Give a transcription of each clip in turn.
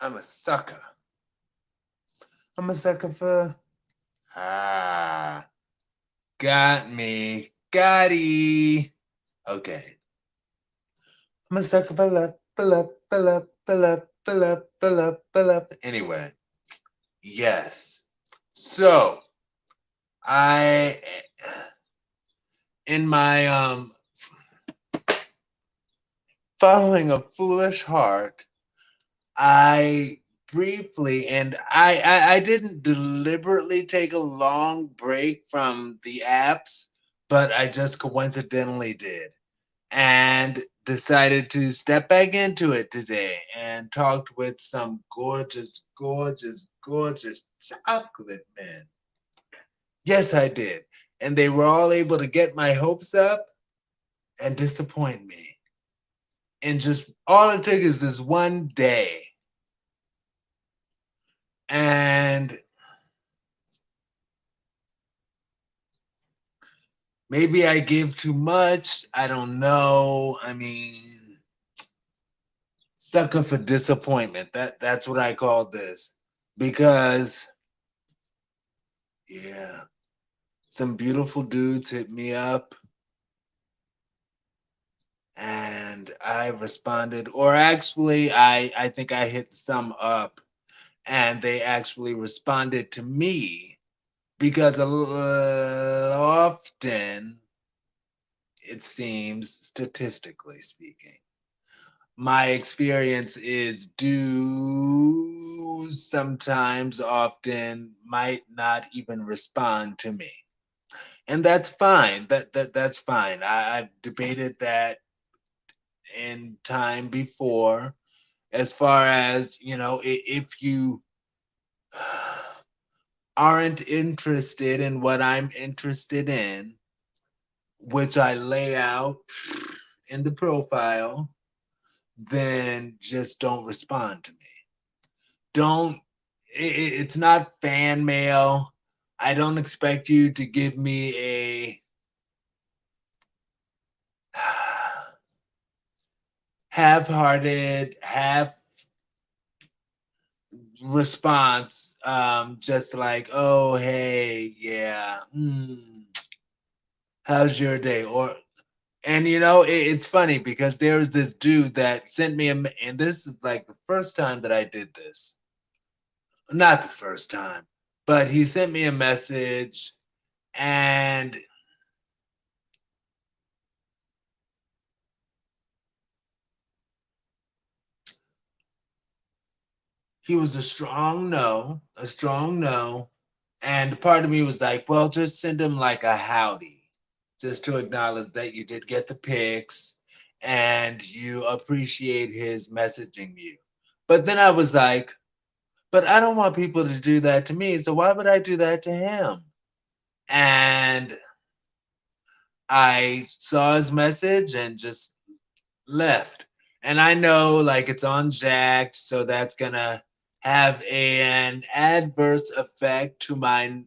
I'm a sucker. I'm a sucker for got me. Got-y. Okay. I'm a sucker for love, for love, for love, for love, for love, for love, for love. Anyway, yes. So I in my following a foolish heart, I briefly and I didn't deliberately take a long break from the apps, but I just coincidentally did and decided to step back into it today and talked with some gorgeous, gorgeous, gorgeous chocolate men. Yes, I did. And they were all able to get my hopes up and disappoint me. And just all it took is this one day. And maybe I give too much. I don't know. I mean, sucker for disappointment. That's what I call this. Because yeah, some beautiful dudes hit me up and I responded, or actually I think I hit some up and they actually responded to me because often it seems, statistically speaking, my experience is do sometimes often might not even respond to me, and that's fine. That's fine. I've debated that in time before, as far as if you aren't interested in what I'm interested in, which I lay out in the profile, then just don't respond to me. Don't, it's not fan mail. I don't expect you to give me a half-hearted, half response, just like, oh, hey, yeah, how's your day? Or, and it's funny because there was this dude that sent me and this is like the first time that I did this. Not the first time, but he sent me a message and he was a strong no. And part of me was like, well, just send him like a howdy, just to acknowledge that you did get the pics and you appreciate his messaging you. But then I was like, but I don't want people to do that to me. So why would I do that to him? And I saw his message and just left. And I know like it's on Jacked, so that's gonna have an adverse effect to my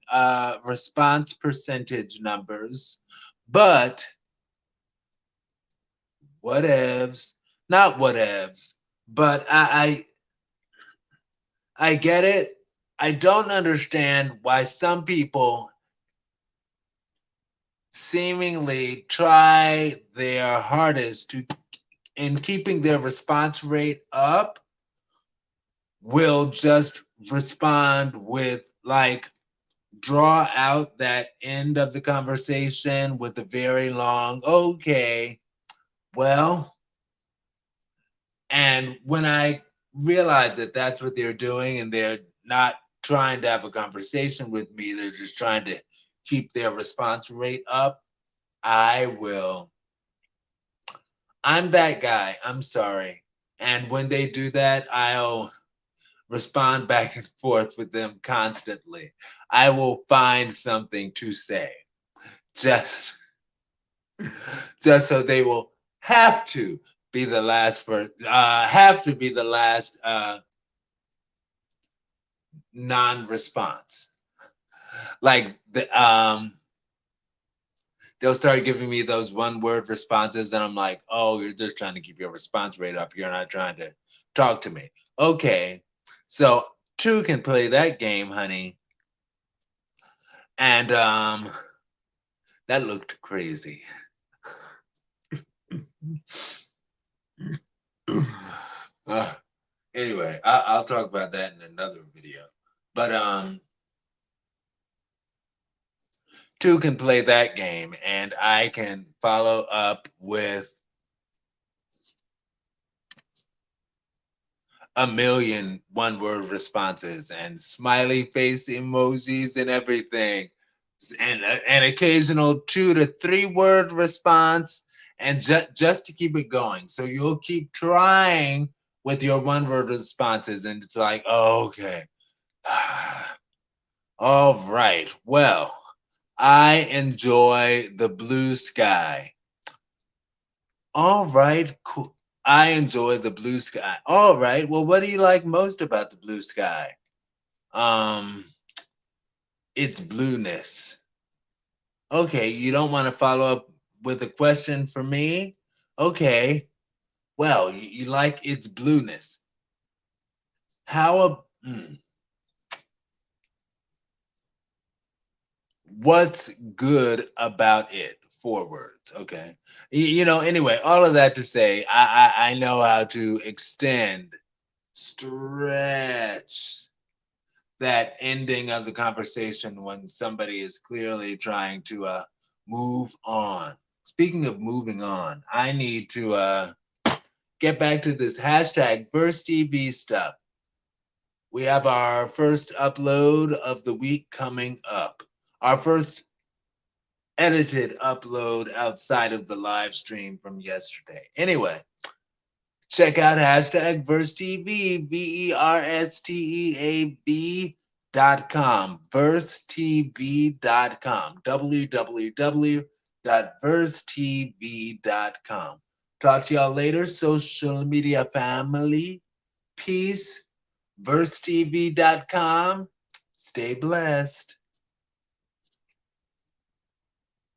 response percentage numbers. But whatevs, not whatevs. But I get it. I don't understand why some people seemingly try their hardest to in keeping their response rate up will just respond with like draw out that end of the conversation with a very long okay, well, and when I realize that that's what they're doing and they're not trying to have a conversation with me, they're just trying to keep their response rate up, I will I'm that guy. I'm sorry. And when they do that, I'll respond back and forth with them constantly. I will find something to say just just so they will have to be the last for have to be the last non-response. Like they'll start giving me those one word responses and I'm like, oh, you're just trying to keep your response rate up. You're not trying to talk to me. Okay. So two can play that game, honey. And that looked crazy. uh, anyway, I'll talk about that in another video. But two can play that game, and I can follow up with a million one-word responses and smiley face emojis and everything, and an occasional 2 to 3 word response, and just to keep it going. So you'll keep trying with your one-word responses, and it's like, oh, okay, all right, well, I enjoy the blue sky. All right, cool. I enjoy the blue sky. All right. Well, what do you like most about the blue sky? Um, its blueness. Okay, you don't want to follow up with a question for me? Okay. Well, you like its blueness. What's good about it? 4 words. Okay. Anyway, all of that to say, I know how to extend, stretch that ending of the conversation when somebody is clearly trying to move on. Speaking of moving on, I need to get back to this hashtag Burst TV stuff. We have our first upload of the week coming up. Our first edited upload outside of the live stream from yesterday. Anyway, check out hashtag Verse TV, VERSTEAB.com, versetv.com, www.versetv.com. Talk to y'all later, social media family. Peace, versetv.com. Stay blessed.